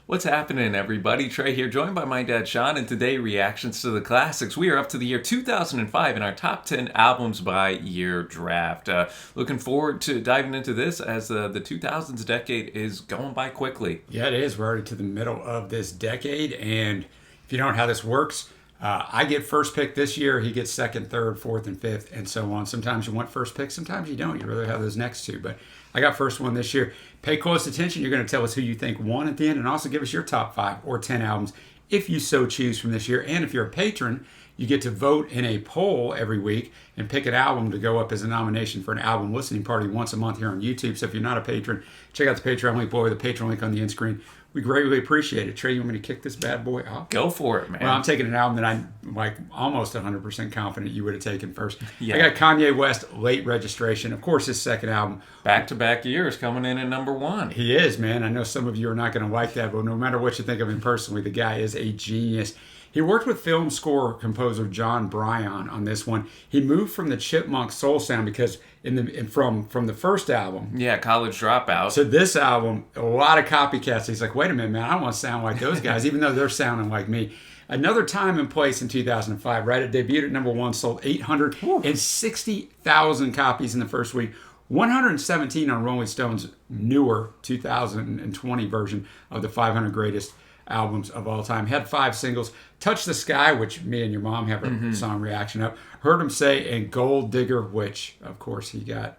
What's happening, everybody? Trey here, joined by my dad, Sean, and today, reactions to the classics. We are up to the year 2005 in our top 10 albums by year draft. Looking forward to diving into this as the 2000s decade is going by quickly. Yeah, it is. We're already to the middle of this decade, and if you don't know how this works, I get first pick this year, he gets second, third, fourth, and fifth, and so on. Sometimes you want first pick, sometimes you don't. You really have those next two, but I got first one this year. Pay close attention. You're going to tell us who you think won at the end, and also give us your top 5 or 10 albums if you so choose from this year. And if you're a patron, you get to vote in a poll every week and pick an album to go up as a nomination for an album listening party once a month here on YouTube. So if you're not a patron, check out the Patreon link below, the Patreon link on the end screen. We greatly appreciate it. Trey, you want me to kick this bad boy off? Go for it, man. Well, I'm taking an album that I'm like almost 100% confident you would have taken first. Yeah. I got Kanye West, Late Registration. Of course, his second album. Back-to-back years coming in at number 1. He is, man. I know some of you are not going to like that, but no matter what you think of him personally, the guy is a genius. He worked with film score composer John Bryan on this one. He moved from the Chipmunk soul sound because from the first album. Yeah, College Dropout. So this album, a lot of copycats. He's like, wait a minute, man, I don't want to sound like those guys, even though they're sounding like me. Another Time and Place in 2005, right? It debuted at number 1, sold 860,000 copies in the first week. 117 on Rolling Stone's newer 2020 version of the 500 greatest albums of all time. Had 5 singles. Touch the Sky, which me and your mom have a song reaction of. Heard Him Say, and Gold Digger, which, of course, he got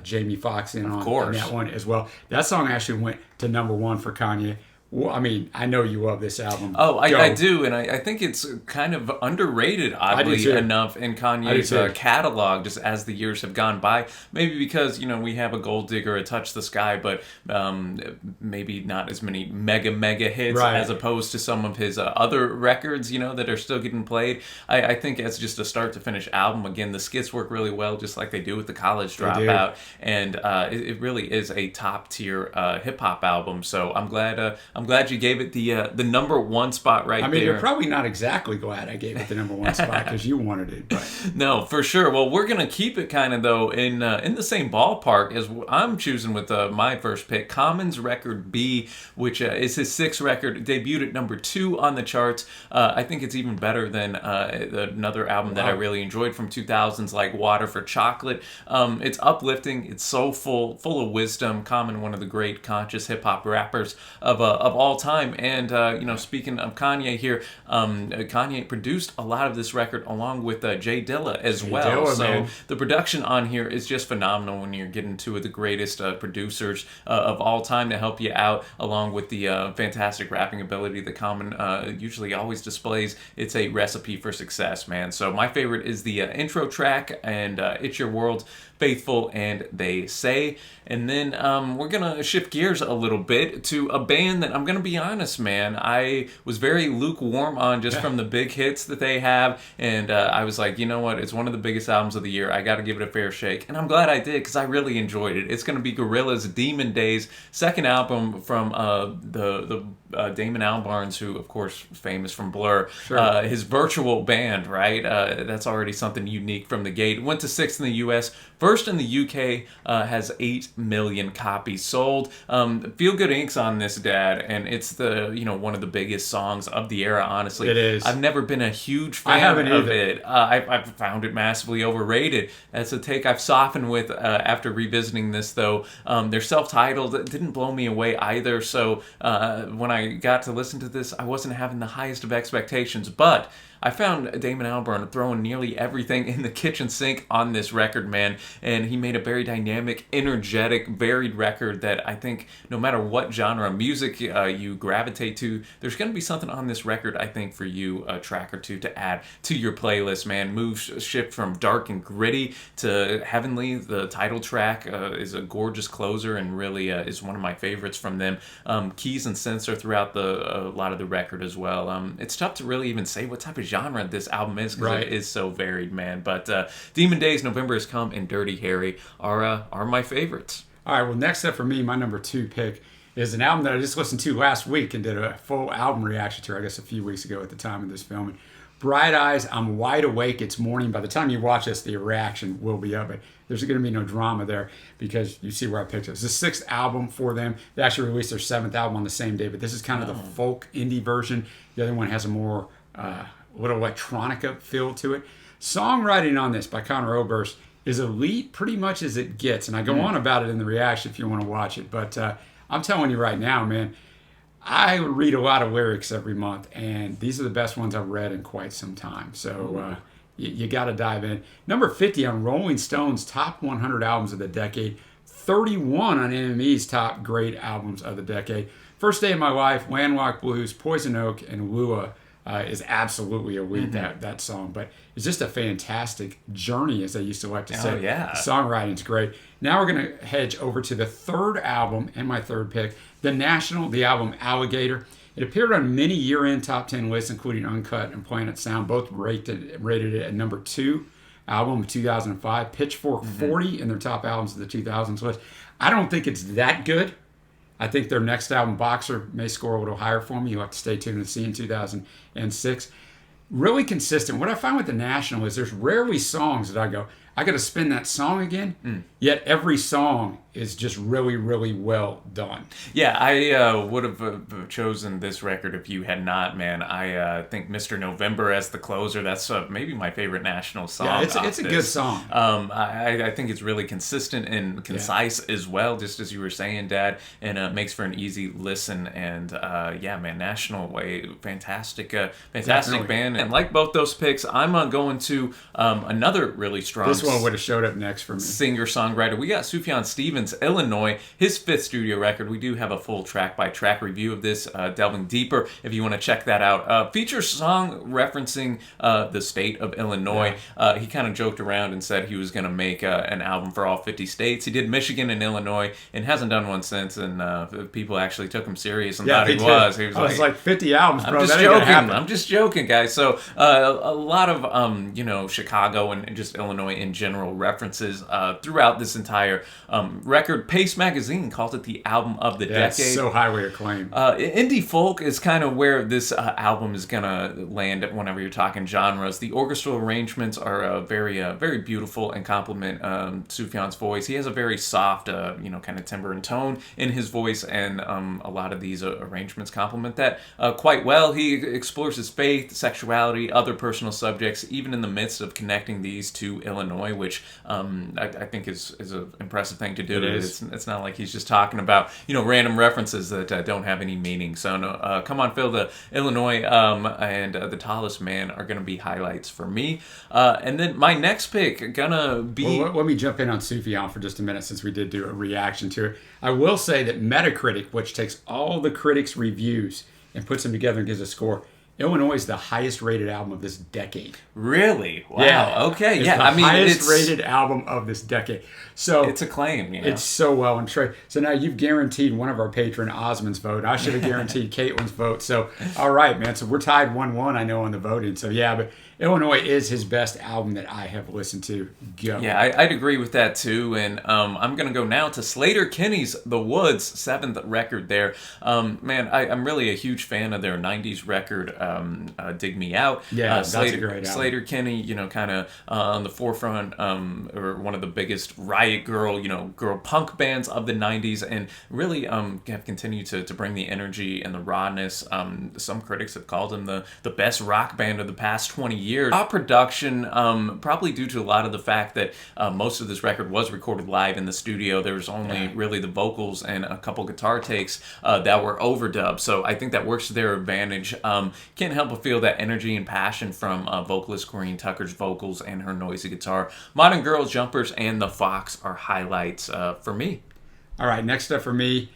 Jamie Foxx in on that one as well. That song actually went to number 1 for Kanye. Well, I mean, I know you love this album. Oh, I do, and I think it's kind of underrated, oddly enough, in Kanye's catalog, just as the years have gone by. Maybe because, we have a Gold Digger, a Touch the Sky, but maybe not as many mega hits as opposed to some of his other records, that are still getting played. I think as just a start-to-finish album, again, the skits work really well, just like they do with the College Dropout, and it really is a top-tier hip-hop album, so I'm glad you gave it the number 1 spot right there. I mean, you're probably not exactly glad I gave it the number 1 spot because you wanted it. But. No, for sure. Well, we're going to keep it kind of, though, in the same ballpark as I'm choosing with my first pick, Common's record B, which is his 6th record, debuted at number 2 on the charts. I think it's even better than another album that I really enjoyed from 2000s, like Water for Chocolate. It's uplifting. It's soulful, full of wisdom. Common, one of the great conscious hip-hop rappers of all time. And speaking of Kanye here, Kanye produced a lot of this record along with Jay Dilla as well. So the production on here is just phenomenal when you're getting 2 of the greatest producers of all time to help you out, along with the fantastic rapping ability that Common usually always displays. It's a recipe for success, man. So my favorite is the intro track, and It's Your World, Faithful, and They Say. And then we're going to shift gears a little bit to a band that, I'm going to be honest, man, I was very lukewarm on just from the big hits that they have. And I was like, you know what? It's one of the biggest albums of the year. I got to give it a fair shake. And I'm glad I did, because I really enjoyed it. It's going to be Gorillaz' Demon Days, second album from the Damon Albarn's, who, of course, famous from Blur. Sure. His virtual band, right? That's already something unique from the gate. Went to 6th in the U.S., first in the UK, has 8 million copies sold. Feel Good Inc.'s on this, Dad, and it's one of the biggest songs of the era, honestly. It is. I've never been a huge fan of it. I've found it massively overrated. That's a take I've softened with after revisiting this, though. They're self-titled. It didn't blow me away either, so when I got to listen to this, I wasn't having the highest of expectations, but I found Damon Albarn throwing nearly everything in the kitchen sink on this record, man, and he made a very dynamic, energetic, varied record that I think no matter what genre of music you gravitate to, there's going to be something on this record, I think, for you, a track or two to add to your playlist, man. Moves shift from dark and gritty to heavenly. The title track is a gorgeous closer and really is one of my favorites from them. Keys and synths are throughout a lot of the record as well. It's tough to really even say what type of genre this album is, because it is so varied, man. But Demon Days, November Has Come, and Dirty Harry are my favorites. All right, well, next up for me, my number 2 pick is an album that I just listened to last week and did a full album reaction to, I guess, a few weeks ago at the time of this filming. Bright Eyes, I'm Wide Awake, It's Morning. By the time you watch this, the reaction will be up. But there's going to be no drama there because you see where I picked it. It's the 6th album for them. They actually released their 7th album on the same day, but this is kind of the folk indie version. The other one has a more little electronica feel to it. Songwriting on this by Conor Oberst is elite pretty much as it gets. And I go on about it in the reaction if you want to watch it. But I'm telling you right now, man, I read a lot of lyrics every month, and these are the best ones I've read in quite some time. So you got to dive in. Number 50 on Rolling Stone's top 100 albums of the decade. 31 on NME's top great albums of the decade. First Day of My Life, Landlocked Blues, Poison Oak, and Lua is absolutely elite, that song. But it's just a fantastic journey, as they used to like to say. Oh, yeah. The songwriting's great. Now we're going to hedge over to the 3rd album and my 3rd pick, The National, the album Alligator. It appeared on many year-end top 10 lists, including Uncut and Planet Sound. Both rated it at number 2 album of 2005. Pitchfork 40 in their top albums of the 2000s list. I don't think it's that good. I think their next album, Boxer, may score a little higher for me. You'll have to stay tuned and see in 2006. Really consistent. What I find with The National is there's rarely songs that I go, I got to spin that song again. Yet every song is just really, really well done. Yeah, I would have chosen this record if you had not, man. I think Mr. November as the closer, that's maybe my favorite National song. Yeah, it's a good song. I think it's really consistent and concise as well, just as you were saying, Dad, and makes for an easy listen. And yeah, man, National, fantastic band. And like both those picks, I'm going to another really strong. This one would have showed up next for me. Singer-songwriter. We got Sufjan Stevens, Illinois, his 5th studio record. We do have a full track-by-track review of this, delving deeper if you want to check that out. Features song referencing the state of Illinois. Yeah. He kind of joked around and said he was going to make an album for all 50 states. He did Michigan and Illinois and hasn't done one since, and people actually took him serious and thought he was. He was like 50 albums, bro. I'm just joking. I'm just joking, guys. So a lot of, Chicago and just Illinois in general references throughout this entire record. Pace Magazine called it the album of the decade. It's so highly acclaimed. Indie folk is kind of where this album is gonna land whenever you're talking genres. The orchestral arrangements are very beautiful and complement Sufjan's voice. He has a very soft, kind of timbre and tone in his voice, and a lot of these arrangements complement that quite well. He explores his faith, sexuality, other personal subjects, even in the midst of connecting these to Illinois, which I think is an impressive thing to do. It's not like he's just talking about random references that don't have any meaning. So no, Come On Phil, the Illinois and The Tallest Man are going to be highlights for me. And then my next pick gonna be. Well, let me jump in on Sufjan for just a minute since we did do a reaction to it. I will say that Metacritic, which takes all the critics' reviews and puts them together and gives a score, Illinois is the highest rated album of this decade. Really? Wow. Yeah. Okay. It's yeah. the highest rated album of this decade. So it's acclaimed. It's so well and true. So now you've guaranteed one of our patron Osmond's vote. I should have guaranteed Caitlin's vote. So all right, man. So we're tied 1-1. I know on the voting. So yeah, but Illinois is his best album that I have listened to. Go. Yeah, I'd agree with that too. And I'm going to go now to Sleater-Kinney's The Woods, 7th record there. Man, I'm really a huge fan of their 90s record, Dig Me Out. Yeah, that's a great album. Sleater-Kinney, kind of on the forefront, or one of the biggest riot girl punk bands of the 90s, and really have continued to bring the energy and the rawness. Some critics have called them the best rock band of the past 20 years. Top production, probably due to a lot of the fact that most of this record was recorded live in the studio. There was only really the vocals and a couple guitar takes that were overdubbed. So I think that works to their advantage. Can't help but feel that energy and passion from vocalist Corinne Tucker's vocals and her noisy guitar. Modern Girls, Jumpers, and The Fox are highlights for me. All right, next up for me,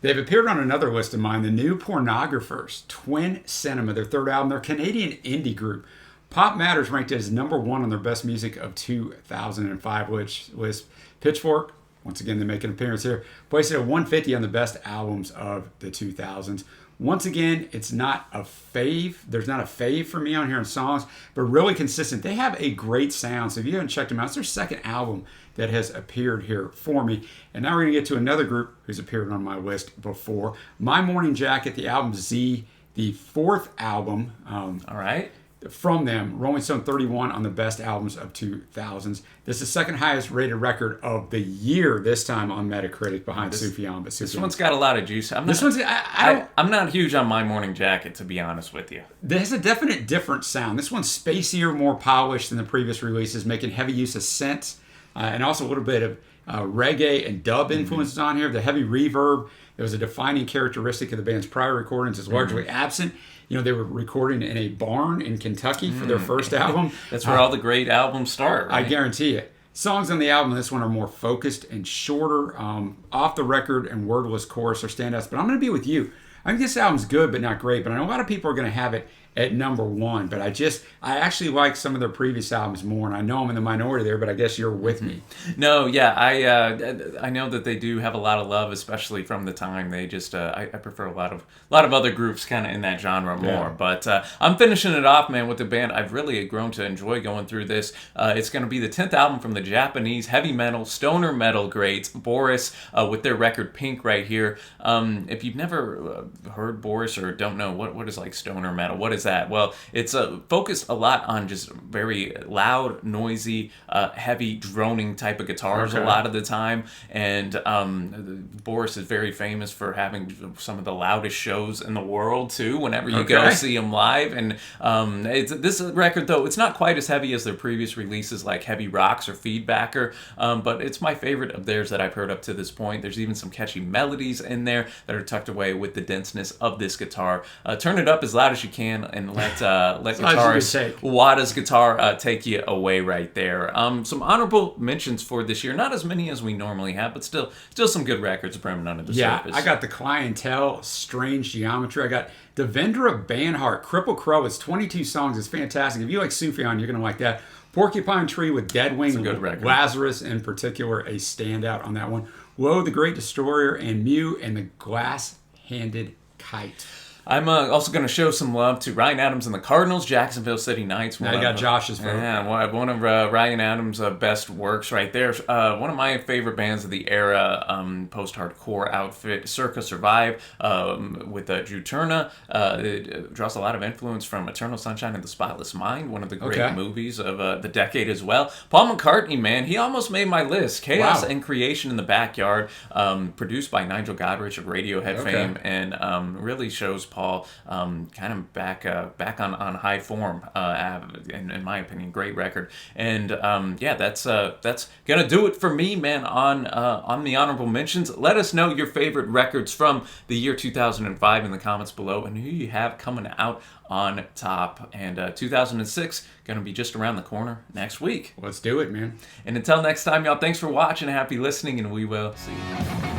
they've appeared on another list of mine, The New Pornographers, Twin Cinema, their 3rd album. They're a Canadian indie group. Pop Matters ranked it as number 1 on their best music of 2005 list. Pitchfork, once again, they make an appearance here, placed it at 150 on the best albums of the 2000s. Once again, it's not a fave. There's not a fave for me on here in songs, but really consistent. They have a great sound. So if you haven't checked them out, it's their 2nd album that has appeared here for me. And now we're going to get to another group who's appeared on my list before. My Morning Jacket, the album Z, the 4th album. All right. from them, Rolling Stone 31 on the best albums of 2000s. This is the second highest rated record of the year this time on Metacritic behind Sufjan. But This one's got a lot of juice. I'm not huge on My Morning Jacket, to be honest with you. There's a definite different sound. This one's spacier, more polished than the previous releases, making heavy use of synths and also a little bit of reggae and dub influences on here. The heavy reverb that was a defining characteristic of the band's prior recordings is largely absent. You know, they were recording in a barn in Kentucky for their first album. That's where all the great albums start, right? I guarantee it. Songs on the album, this one, are more focused and shorter. Off the record and wordless chorus are standouts. But I'm going to be with you. I think this album's good, but not great. But I know a lot of people are going to have it at number one. But I actually like some of their previous albums more. And I know I'm in the minority there, but I guess you're with me. No, yeah, I know that they do have a lot of love, especially from the time. They just I prefer a lot of other groups kind of in that genre more. Yeah. But I'm finishing it off, man, with the band I've really grown to enjoy going through this. It's going to be the 10th album from the Japanese heavy metal, stoner metal greats, Boris, with their record Pink right here. If you've never heard Boris or don't know what is like stoner metal, what is that? Well, it's focused a lot on just very loud, noisy, heavy droning type of guitars a lot of the time. And Boris is very famous for having some of the loudest shows in the world too, whenever you go see them live. And this record, though, it's not quite as heavy as their previous releases like Heavy Rocks or Feedbacker, but it's my favorite of theirs that I've heard up to this point. There's even some catchy melodies in there that are tucked away with the denseness of this guitar. Turn it up as loud as you can and let guitarist Wada's guitar take you away right there. Some honorable mentions for this year. Not as many as we normally have, but still some good records brimming under the surface. I got The Clientele, Strange Geometry. I got Devendra Banhart, Cripple Crow. It's 22 songs. It's fantastic. If you like Sufjan, you're going to like that. Porcupine Tree with Deadwing. Good record. Lazarus, in particular, a standout on that one. Woe, the Great Destroyer, and Mew and the Glass-Handed Kite. I'm also going to show some love to Ryan Adams and the Cardinals, Jacksonville City Knights. Now you got Josh's vote. Yeah, one of Ryan Adams' best works right there. One of my favorite bands of the era, post-hardcore outfit, Circa Survive, with Drew Turner. It draws a lot of influence from Eternal Sunshine of the Spotless Mind, one of the great movies of the decade as well. Paul McCartney, man, he almost made my list. Chaos and Creation in the Backyard, produced by Nigel Godrich of Radiohead fame, and really shows Paul kind of back on high form, in my opinion. Great record. And that's gonna do it for me, man, on the honorable mentions. Let us know your favorite records from the year 2005 in the comments below, and who you have coming out on top. And 2006 gonna be just around the corner next week. Let's do it, man. And until next time, y'all, thanks for watching, happy listening, and we will see you.